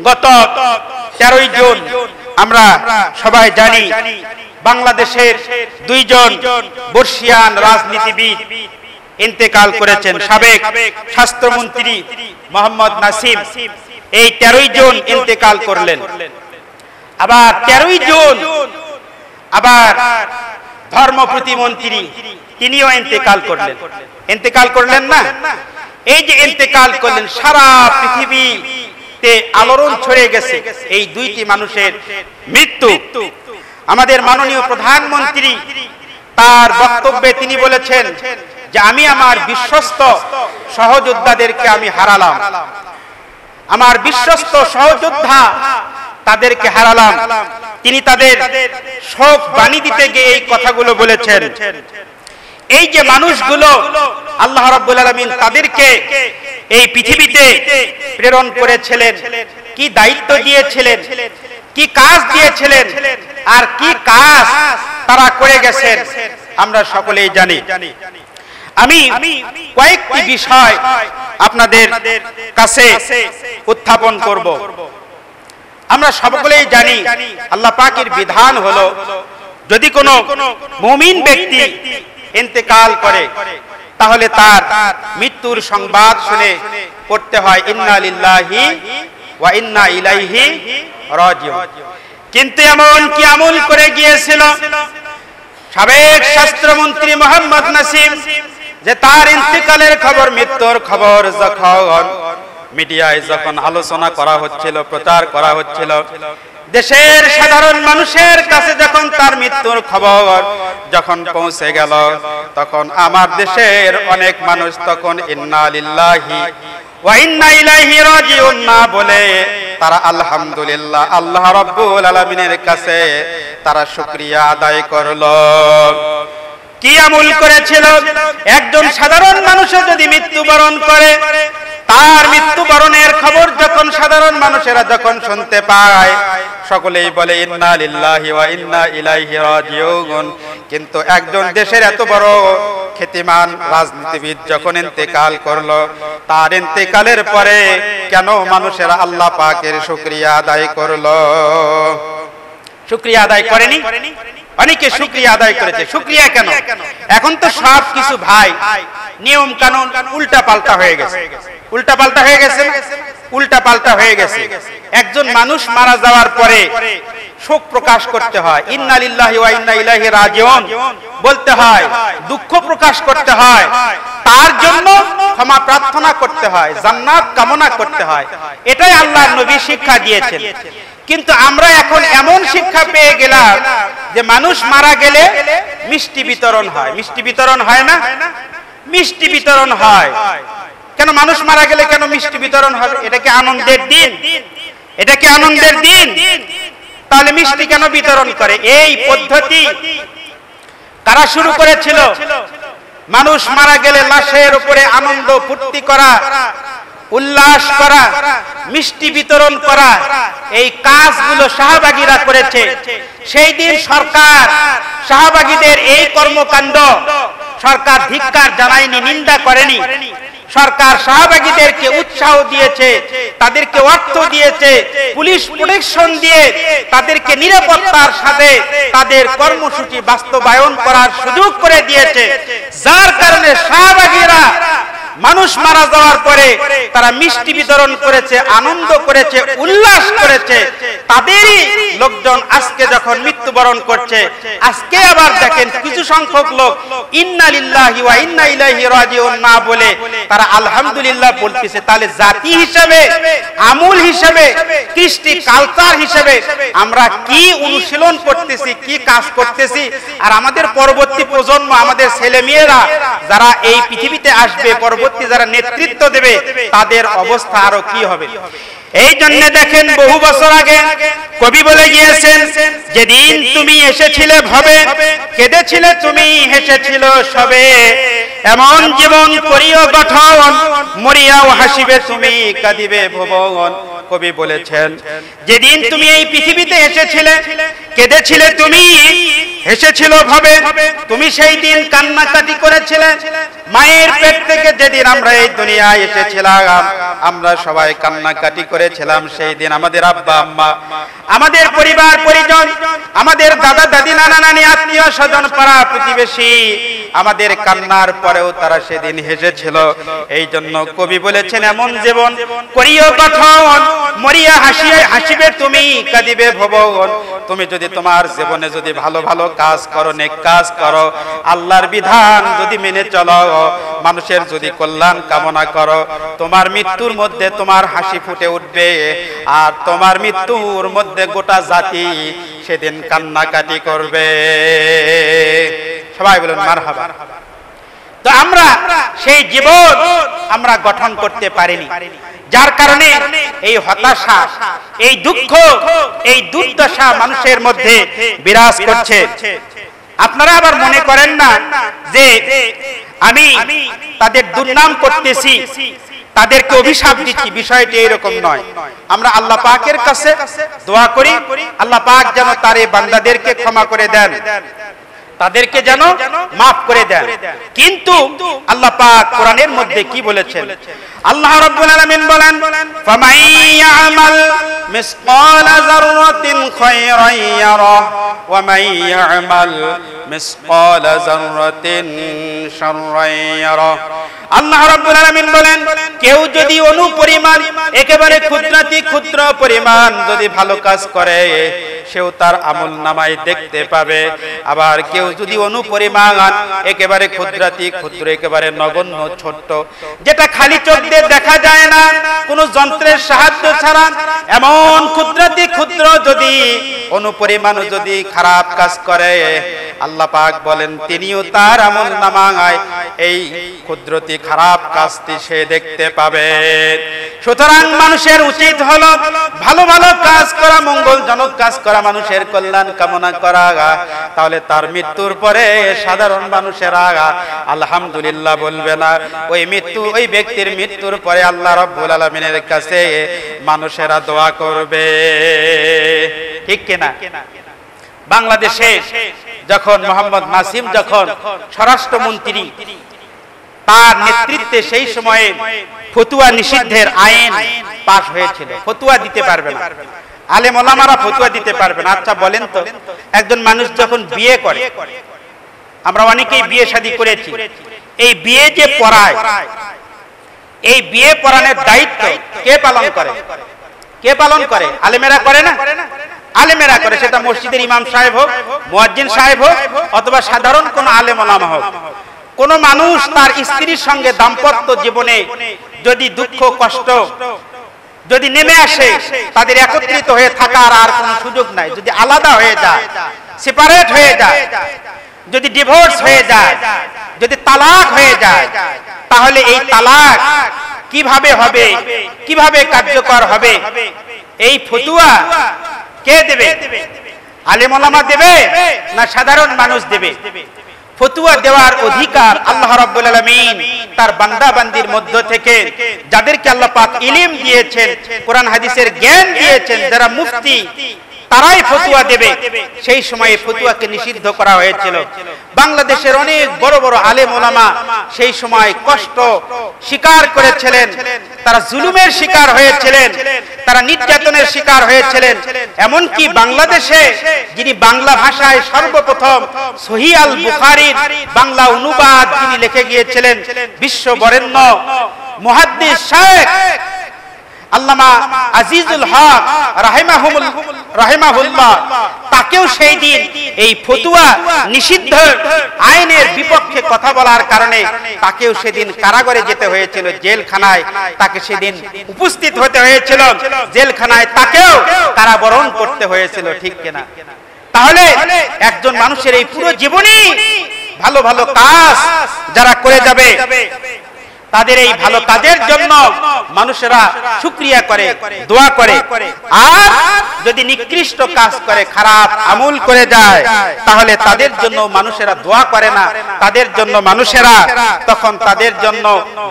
গত 13ই জুন আমরা সবাই জানি বাংলাদেশের দুইজন বর্ষিয়ান রাজনীতিবিদ ইন্তেকাল করেছেন। সাবেক স্বাস্থ্যমন্ত্রী মোহাম্মদ নাসিম এই 13ই জুন ইন্তেকাল করলেন। আবার 13ই জুন আবার ধর্ম প্রতিমন্ত্রী তিনিও ইন্তেকাল করলেন। ইন্তেকাল করলেন না? এই যে ইন্তেকাল করলেন, সারা পৃথিবীতে আলোড়ন ছড়িয়ে গেছে এই দুইটি মানুষের মৃত্যু। আমাদের মাননীয় প্রধানমন্ত্রী তার বক্তব্যে তিনি বলেছেন যে আমি আমার বিশ্বস্ত সহযোদ্ধাদেরকে আমি হারালাম, আমার বিশ্বস্ত সহযোদ্ধা তাদেরকে হারালাম। তিনি তাদের শোক বাণী দিতে গিয়ে এই কথাগুলো বলেছেন। এই যে মানুষগুলো আল্লাহ রাব্বুল আলামিন তাদেরকে এই পৃথিবীতে প্রেরণ করেছিলেন, কি দায়িত্ব দিয়েছিলেন, কি কাজ দিয়েছিলেন, আর কি কাজ তারা করে গেছেন আমরা সকলেই জানি। আমি কয়েকটি বিষয় আপনাদের কাছে উত্থাপন করব। আমরা সকলেই জানি আল্লাহ পাকের বিধান হলো যদি কোনো মুমিন ব্যক্তি ইন্তেকাল করে তাহলে তার মৃত্যুর সংবাদ শুনে পড়তে হয় ইন্না লিল্লাহি ওয়া ইন্না ইলাইহি রাজিউন। কিন্তু এমন কি আমল করে গিয়েছিল সাবেক স্বাস্থ্যমন্ত্রী মোহাম্মদ নাসিম যে তার ইন্তেকালের খবর, মৃত্যুর খবর যখন মিডিয়ায় যখন আলোচনা করা হচ্ছিল, প্রচার করা হচ্ছিল, দেশের সাধারণ মানুষের কাছে যখন তার মৃত্যুর খবর যখন পৌঁছে গেল, তখন আমার দেশের অনেক মানুষ তখন ইন্না লিল্লাহি ওয়া ইন্না ইলাইহি রাজিউন না বলে তারা আলহামদুলিল্লাহ আল্লাহ রাব্বুল আলামিনের কাছে তারা শুকরিয়া আদায় করলো। কি আমল করেছিল? একজন সাধারণ মানুষও যদি মৃত্যুবরণ করে, তার মৃত্যুবরণের খবর যখন সাধারণ মানুষেরা যখন শুনতে পায়, সকলেই বলে ইন্না লিল্লাহি ওয়া ইন্না ইলাইহি রাজিউন। কিন্তু একজন দেশের এত বড় খ্যাতিমান রাজনীতিবিদ যখন ইন্তেকাল করলো, তার ইন্তেকালের পরে কেন মানুষেরা আল্লাহ পাকের শুকরিয়া আদায় করলো? শুকরিয়া আদায় করেনি? অনেকে শুকরিয়া আদায় করেছে। শুকরিয়া কেন? এখন তো সব কিছু ভাই নিয়ম কানুন উল্টা পাল্টা হয়ে গেছে। উল্টা পাল্টা হয়ে গেছে, উল্টা পাল্টা হয়ে গেছে। একজন মানুষ মারা যাওয়ার পরে শোক প্রকাশ করতে হয়, ইন্না লিল্লাহি ওয়া ইন্না ইলাইহি রাজিউন বলতে হয়, দুঃখ প্রকাশ করতে হয়, তার জন্য ক্ষমা প্রার্থনা করতে হয়, জান্নাত কামনা করতে হয়। এটাই আল্লাহর নবী শিক্ষা দিয়েছেন। কিন্তু আমরা এখন এমন শিক্ষা পেয়ে গেলাম যে মানুষ মারা গেলে মিষ্টি বিতরণ হয়। মিষ্টি বিতরণ হয় না? মিষ্টি বিতরণ হয় কেন? মানুষ মারা গেলে কেন মিষ্টি বিতরণ হবে? এটা কি আনন্দের দিন? এটা কি আনন্দের দিন? তাহলে মিষ্টি কেন বিতরণ করে? এই পদ্ধতি কারা শুরু করেছিল? মানুষ মারা গেলে লাশের উপরে আনন্দ ফুর্তি করা, উল্লাস করা, মিষ্টি বিতরণ করা, এই কাজগুলো শাহবাগীরা করেছে। সেই দিন সরকার শাহবাগীদের এই কর্মকাণ্ড সরকার ধিক্কার জানায়নি, নিন্দা করেনি। সরকার শাহবাগীদেরকে উৎসাহ দিয়েছে, তাদেরকে অর্থ দিয়েছে, পুলিশ প্রোটেকশন দিয়ে তাদেরকে নিরাপত্তার সাথে তাদের কর্মসূচি বাস্তবায়ন করার সুযোগ করে দিয়েছে। যার কারণে শাহবাগীরা মানুষ মারা যাওয়ার পরে তারা মিষ্টি বিতরণ করেছে, আনন্দ করেছে, উল্লাস করেছে। তাদেরই লোকজন আজকে যখন মৃত্যুবরণ করছে, আজকে আবার দেখেন কিছু সংখ্যক লোক ইন্না লিল্লাহি ওয়া ইন্না ইলাইহি রাজিউন না বলে তারা আলহামদুলিল্লাহ বলতেছে। তাহলে জাতি হিসেবে, আমূল হিসেবে, কৃষ্টি কালচার হিসেবে আমরা কি অনুশীলন করতেছি, কি কাজ করতেছি? আর আমাদের পরবর্তী প্রজন্ম, আমাদের ছেলে মেয়েরা যারা এই পৃথিবীতে আসবে, পরবর্তী যারা নেতৃত্ব দেবে, তাদের অবস্থা আরো কি হবে? এই জন্য দেখেন বহু বছর আগে কবি বলে গিয়েছেন, যেদিন তুমি এসেছিলে ভবে, কেঁদেছিলে তুমি, হেসেছিল সবে, এমন জীবন করিও গঠন, মরিয়াও হাসিবে তুমি, কাঁদিবে ভুবন। কবি বলেছেন, যেদিন তুমি এই পৃথিবীতে এসেছিলে কেঁদেছিলে তুমি, হেসেছিল ভাবে তুমি, সেই দিন কান্নাকাটি করেছিলে। মায়ের পেট থেকে যেদিন আমরা এই দুনিয়ায় এসেছিলাম আমরা সবাই কান্নাকাটি করেছিলাম। সেই দিন আমাদের আব্বা আম্মা, আমাদের পরিবার পরিজন, আমাদের দাদা দাদি, নানা নানি, আত্মীয় স্বজন, পাড়া প্রতিবেশী আমাদের কান্নার পরেও তারা সেদিন হেসেছিল। এই জন্য কবি বলেছেন, এমন জীবন করিও গঠন, মরিয়া হাসিবে তুমি, কাঁদিবে ভুবন। তুমি যদি তোমার জীবনে যদি ভালো ভালো কাজ করো, নেক কাজ করো, আল্লাহর বিধান যদি মেনে চলো, মানুষের যদি কল্যাণ কামনা করো, তোমার মৃত্যুর মধ্যে তোমার হাসি ফুটে উঠবে। আর তোমার মৃত্যুর মধ্যে গোটা জাতি সেদিন কান্নাকাটি করবে। সবাই বলুন মারহাবা। তো আমরা সেই জীবন আমরা গঠন করতে পারিনি, যার কারণে এই হতাশা, এই দুঃখ, এই দুর্দশা মানুষের মধ্যে বিরাজ করছে। আপনারা আবার মনে করেন না যে আমি তাদের দুর্নাম করতেছি, তাদেরকে অভিশাপ দিচ্ছি, বিষয়টি এরকম নয়। আমরা আল্লাহ পাকের কাছে দোয়া করি, আল্লাহ পাক যেন তার এই বান্দাদেরকে ক্ষমা করে দেন, তাদেরকে যেন মাফ করে দেন। কিন্তু আল্লাহ পাক কোরআনের মধ্যে কি বলেছেন? আল্লাহ রাব্বুল আলামিন বলেন, ফামান ইয়ামাল মিসকালা যাররাতিন খায়রান ইয়ারা ওয়া মান ইয়ামাল মিসকালা যাররাতিন শাররান ইয়ারা। আল্লাহ রাব্বুল আলামিন বলেন, কেউ যদি অনুপরিমাণ, একেবারে ক্ষুদ্রাতি ক্ষুদ্র পরিমাণ যদি ভালো কাজ করে, সেও তার আমলনামায় দেখতে পাবে। আবার কেউ যদি অনুপরিমাণ, একেবারে ক্ষুদ্রাতি ক্ষুদ্র, একেবারে নগণ্য ছোট্ট, যেটা খালি চোখ দিয়ে দেখা যায় না, কোনো যন্ত্রের সাহায্য ছাড়া, এমন ক্ষুদ্রাতি ক্ষুদ্র যদি অনুপরিমাণ যদি খারাপ কাজ করে, আল্লাহ পাক বলেন তিনিও তার আমলনামায় এই ক্ষুদ্রতি খারাপ কাজটি সে দেখতে পাবে। সুতরাং মানুষের উচিত হলো ভালো ভালো কাজ করা, মঙ্গলজনক কাজ করা, মানুষের কল্যাণ কামনা করা। তাহলে তার মৃত্যুর পরে সাধারণ মানুষেরা আলহামদুলিল্লাহ বলবে না, ওই ব্যক্তির মৃত্যুর পরে আল্লাহ রাব্বুল আলামিনের কাছে মানুষেরা দোয়া করবে। ঠিক কিনা? বাংলাদেশে যখন মোহাম্মদ নাসিম যখন স্বরাষ্ট্রমন্ত্রী, তার নেতৃত্বে সেই সময়ে ফতুয়া নিষিদ্ধের আইন পাশ হয়েছিল। ফতুয়া দিতে পারবে না, আলেম ওলামারা ফতুয়া দিতে পারবে না। আচ্ছা বলেন তো, একজন মানুষ যখন বিয়ে করে, আমরা অনেকেই বিয়ে শাদী করেছি, এই বিয়ে যে পড়ায়, এই বিয়ে পড়ানোর দায়িত্ব কে পালন করে? কে পালন করে? আলেমেরা করে না? আলেমেরা করে, সেটা মসজিদের ইমাম সাহেব হোক, মুয়াজ্জিন সাহেব হোক, অথবা সাধারণ কোন আলেম ওলামা হোক। কোন মানুষ তার স্ত্রীর সঙ্গে দাম্পত্য জীবনে যদি দুঃখ কষ্ট যদি নেমে আসে, তাদের একত্রিত হয়ে থাকার আর কোনো সুযোগ নাই। যদি আলাদা হয়ে যায়, সেপারেট হয়ে যায়, যদি ডিভোর্স হয়ে যায়, যদি তালাক হয়ে যায়, তাহলে এই তালাক কিভাবে হবে, কিভাবে কার্যকর হবে? এই ফতুয়া কে দেবে? আলেম ওলামা দেবে না সাধারণ মানুষ দেবে? ফতুয়া দেওয়ার অধিকার আল্লাহ রাব্বুল আলামিন তার বান্দা বান্দির মধ্য থেকে যাদেরকে আল্লাহ পাক ইলম দিয়েছেন, কোরআন হাদিসের জ্ঞান দিয়েছেন, যারা মুফতি, তারাই ফতুয়া দেবে। সেই সময়ে ফতুয়াকে নিষিদ্ধ করা হয়েছিল। বাংলাদেশের অনেক বড় বড় আলেম ওলামা সেই সময় কষ্ট স্বীকার করেছিলেন, তারা জুলুমের শিকার হয়েছিলেন, তারা নির্যাতনের শিকার হয়েছিলেন। এমনকি বাংলাদেশে যিনি বাংলা ভাষায় সর্বপ্রথম সহিহ আল বুখারীর বাংলা অনুবাদ যিনি লিখে গিয়েছিলেন, বিশ্ব বরেণ্য মুহাদ্দিস শাইখ আল্লামা আজিজুল হক রাহিমাহুল্লাহ, তাকেও সেই দিন এই ফতুয়া নিষিদ্ধ আইনের বিপক্ষে কথা বলার কারণে তাকেও সেদিন কারাগারে যেতে হয়েছিল, জেলখানায় তাকে সেদিন উপস্থিত হতে হয়েছিল, জেলখানায় তাকেও কারাবরণ করতে হয়েছিল। ঠিক কিনা? তাহলে একজন মানুষের এই পুরো জীবনই ভালো ভালো কাজ যারা করে যাবে, তাদের এই ভালো কাজের জন্য মানুষেরা শুকরিয়া করে, দোয়া করে। আর যদি নিকৃষ্ট কাজ করে, খারাপ আমল করে যায়, তাহলে তাদের জন্য মানুষেরা দোয়া করে না, তাদের জন্য মানুষেরা তখন তাদের জন্য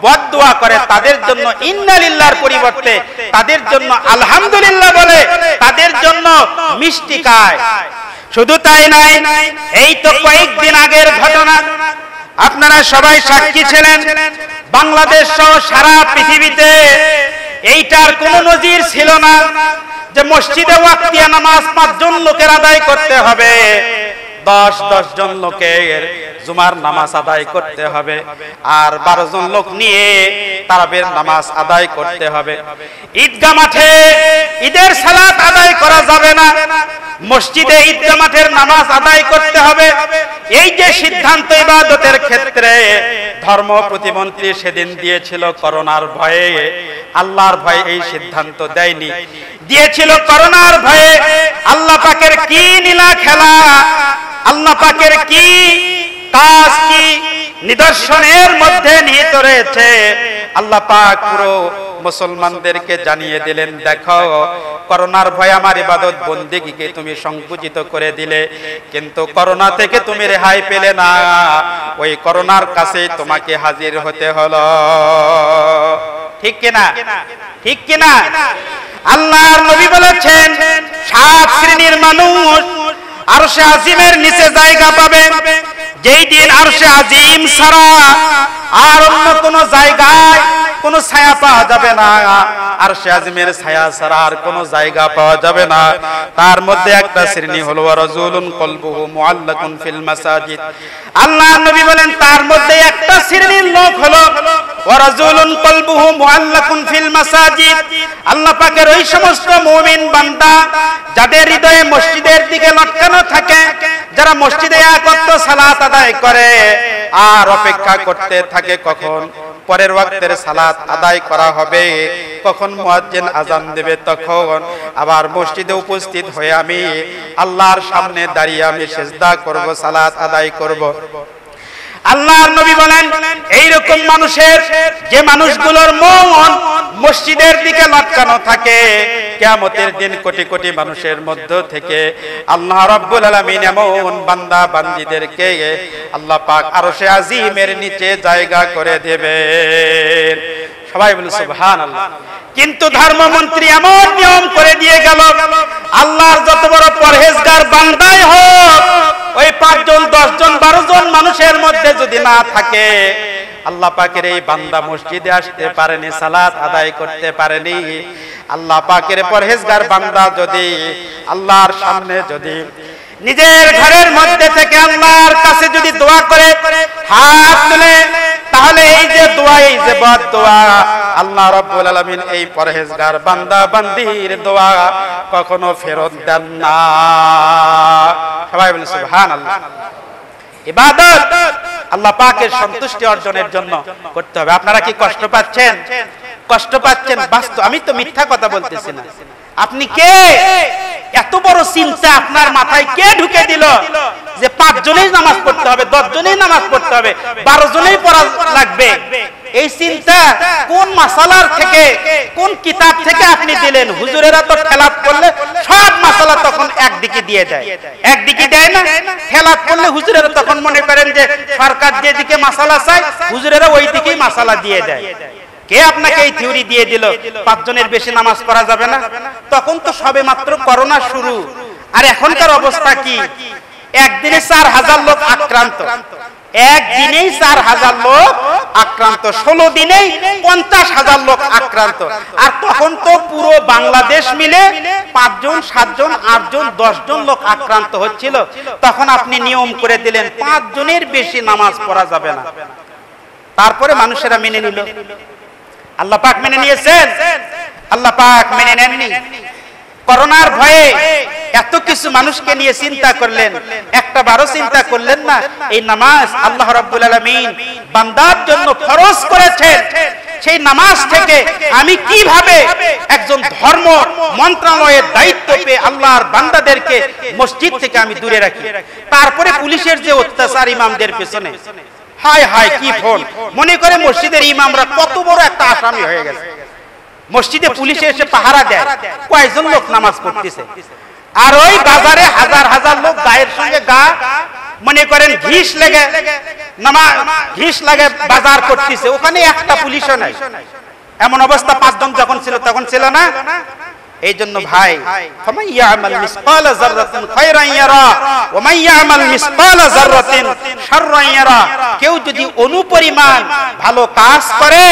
বদদোয়া করে, তাদের জন্য ইন্না লিল্লাহর পরিবর্তে তাদের জন্য আলহামদুলিল্লাহ বলে, তাদের জন্য মিষ্টি খায়। শুধু তাই নয়, এই তো কয়েকদিন আগের ঘটনা, আপনারা সবাই সাক্ষী ছিলেন। বাংলাদেশ সহ সারা পৃথিবীতে এইটার কোনো নজির ছিল না যে মসজিদে ওয়াক্তিয়া নামাজ 5 জন লোকের আদায় করতে হবে, 10 জন লোকের জুমার নামাজ আদায় করতে হবে, আর 12 জন লোক নিয়ে তারাবির নামাজ আদায় করতে হবে। ঈদগাহ মাঠে ঈদের সালাত আদায় করা যাবে না, মসজিদে ঈদগাহ মাঠের নামাজ আদায় করতে হবে। এই যে সিদ্ধান্ত ইবাদতের ক্ষেত্রে ধর্ম প্রতিমন্ত্রী সেদিন দিয়েছিল করোনার ভয়ে, আল্লাহর ভয়ে এই সিদ্ধান্ত দেয়নি, দিয়েছিল করোনার ভয়ে। আল্লাহ পাকের কি নীলা খেলা, আল্লাহ পাকের কি কাজ, কি নিদর্শনের মধ্যে নিহিত রয়েছে। আল্লাহ পাক পুরো মুসলমানদেরকে জানিয়ে দিলেন, দেখো করোনার ভয়ে আমার ইবাদত বন্দেগীকে তুমি সংকুচিত করে দিলে, কিন্তু করোনা থেকে তুমি রেহাই পেলে না, ওই করোনার কাছে তোমাকে হাজির হতে হলো। ঠিক কিনা? ঠিক কিনা? আল্লাহর নবী বলেছেন 7 শ্রেণীর মানুষ আরশে আজিমের নিচে জায়গা পাবে, যেই দিন আরশে আজিম ছাড়া আর অন্য কোন জায়গায় কোন ছায়া পাওয়া যাবে না, আরশে আজিমের ছায়া ছাড়া আর কোন জায়গা পাওয়া যাবে না। তার মধ্যে একটা শ্রেণী হলো রাজুলুন কলবুহু মুআল্লাকুন ফিল মাসাজিদ। আল্লাহর নবী বলেন তার মধ্যে একটা শ্রেণীর লোক হলো রাজুলুন কলবুহু মুআল্লাকুন ফিল মাসাজিদ। আল্লাহ পাকের ওই সমস্ত মুমিন বান্দা যাদের হৃদয়ে মসজিদের দিকে লটকানো থাকে, যারা মসজিদে এক ওয়াক্ত সালাত আদায় করে আর অপেক্ষা করতে থাকে কখন পরের ওয়াক্তের সালাত আদায় করা হবে, কখন মুয়াজ্জিন আযান দেবে, তখন আবার মসজিদে উপস্থিত হয়ে আমি আল্লাহর সামনে দাঁড়িয়ে আমি সিজদা করব, সালাত আদায় করব। আল্লাহর নবী বলেন এইরকম মানুষের, যে মানুষগুলোর মন মসজিদের দিকে লটকানো থাকে, কিয়ামতের দিন কোটি কোটি মানুষের মধ্য থেকে আল্লাহ রাব্বুল আলামিন এমন বান্দা বান্দীদেরকে আল্লাহ পাক আরশে আজিমের নিচে জায়গা করে দেবেন। সবাই বলে সুবহানাল্লাহ। কিন্তু ধর্মমন্ত্রী এমন নিয়ম করে দিয়ে গেল, আল্লাহর যত বড় পরহেজগার বান্দাই হোক, ওই 5 জন 10 জন 12 জন মানুষের মধ্যে যদি না থাকে, আল্লাহ পাকের এই বান্দা মসজিদে আসতে পারেনি, সালাত আদায় করতে পারেনি। আল্লাহ পাকের পরহেজগার বান্দা যদি আল্লাহর সামনে যদি নিজের ঘরের মধ্যে থেকে আল্লাহর কাছে যদি দোয়া করে হাত তুলে, তাহলে এই যে দোয়া, এই যে বদদোয়া, আল্লাহ রাব্বুল আলামিন এই পরহেজগার বান্দা বান্দির দোয়া কখনো ফেরত দেন না। সবাই বলেন সুবহানাল্লাহ। ইবাদত আল্লাহ পাকের সন্তুষ্টি অর্জনের জন্য করতে হবে। আপনারা কি কষ্ট পাচ্ছেন? কষ্ট পাচ্ছেন বাস্তব, আমি তো মিথ্যা কথা বলতেছি না। আপনি কে? এত বড় চিন্তা আপনার মাথায় কে ঢুকে দিল যে 5 জনেই নামাজ পড়তে হবে, 10 জনেই নামাজ পড়তে হবে, 12 জনেই পড়া লাগবে? এই চিন্তা কোন মাসালার থেকে, কোন কিতাব থেকে আপনি দিলেন? হুজুরেরা তো খেলাপ করলে সব মাসালা তখন একদিকে দিয়ে দেয়, একদিকে দেয় না? খেলাপ করলে হুজুরেরা তখন মনে করেন যে সরকার যেদিকে মাসালা চায় হুজুরেরা ওই দিকেই মাসালা দিয়ে দেয়। কে আপনাকে এই থিওরি দিয়ে দিল 5 জনের বেশি নামাজ পড়া যাবে না? তখন তো সবে মাত্র করোনা শুরু। আর এখনকার অবস্থা কি? একদিনে 4000 লোক আক্রান্ত, একদিনেই 4000 লোক আক্রান্ত, 16 দিনেই 50,000 লোক আক্রান্ত। আর তখন তো পুরো বাংলাদেশ মিলে 5 জন 7 জন 8 জন 10 জন লোক আক্রান্ত হচ্ছিল। তখন আপনি নিয়ম করে দিলেন 5 জনের বেশি নামাজ পড়া যাবে না। তারপরে মানুষেরা মেনে নিল। আল্লাহ পাক মেনে নিয়েছেন? আল্লাহ পাক মেনে নেননি। করোনার ভয়ে এত কিছু মানুষকে নিয়ে চিন্তা করলেন, একটা বারো চিন্তা করলেন না এই নামাজ আল্লাহ রাব্বুল আলামিন বান্দার জন্য ফরজ করেছেন, সেই নামাজ থেকে আমি কিভাবে একজন ধর্ম মন্ত্রণালয়ের দায়িত্ব পেয়ে আল্লাহর বান্দাদেরকে মসজিদ থেকে আমি দূরে রাখি। তারপরে পুলিশের যে অত্যাচার ইমামদের পেছনে, হায় হায় কি ফোন, মনে করে মসজিদের ইমামরা কত বড় একটা আসামি হয়ে গেছে। মসজিদে পুলিশে এসে পাহারা দেয়, কয়েকজন লোক নামাজ পড়তেছে, আর ওই বাজারে হাজার হাজার লোক গায়ের সঙ্গে গা মনে করেন ঘিস লাগে বাজার করতেছে, ওখানে একটা পুলিশও নাই। এমন অবস্থা 5 জন যখন ছিল তখন ছিল না। এই জন্য ভাই, ফামান ইয়ামাল মিসকালা যাররাতিন খায়রান ইয়ারা ওয়া মান ইয়ামাল মিসকালা যাররাতিন শাররান ইয়ারা। কেউ যদি অনুপরিমাণ ভালো কাজ করে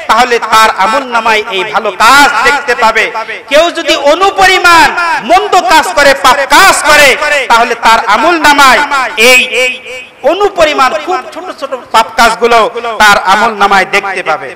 তাহলে তার আমলনামায় এই ভালো কাজ দেখতে পাবে। কেউ যদি অনুপরিমাণ মন্দ কাজ করে, পাপ কাজ করে, তাহলে তার আমলনামায় এই অনুপরিমাণ খুব ছোট ছোট পাপ কাজগুলো তার আমলনামায় দেখতে পাবে।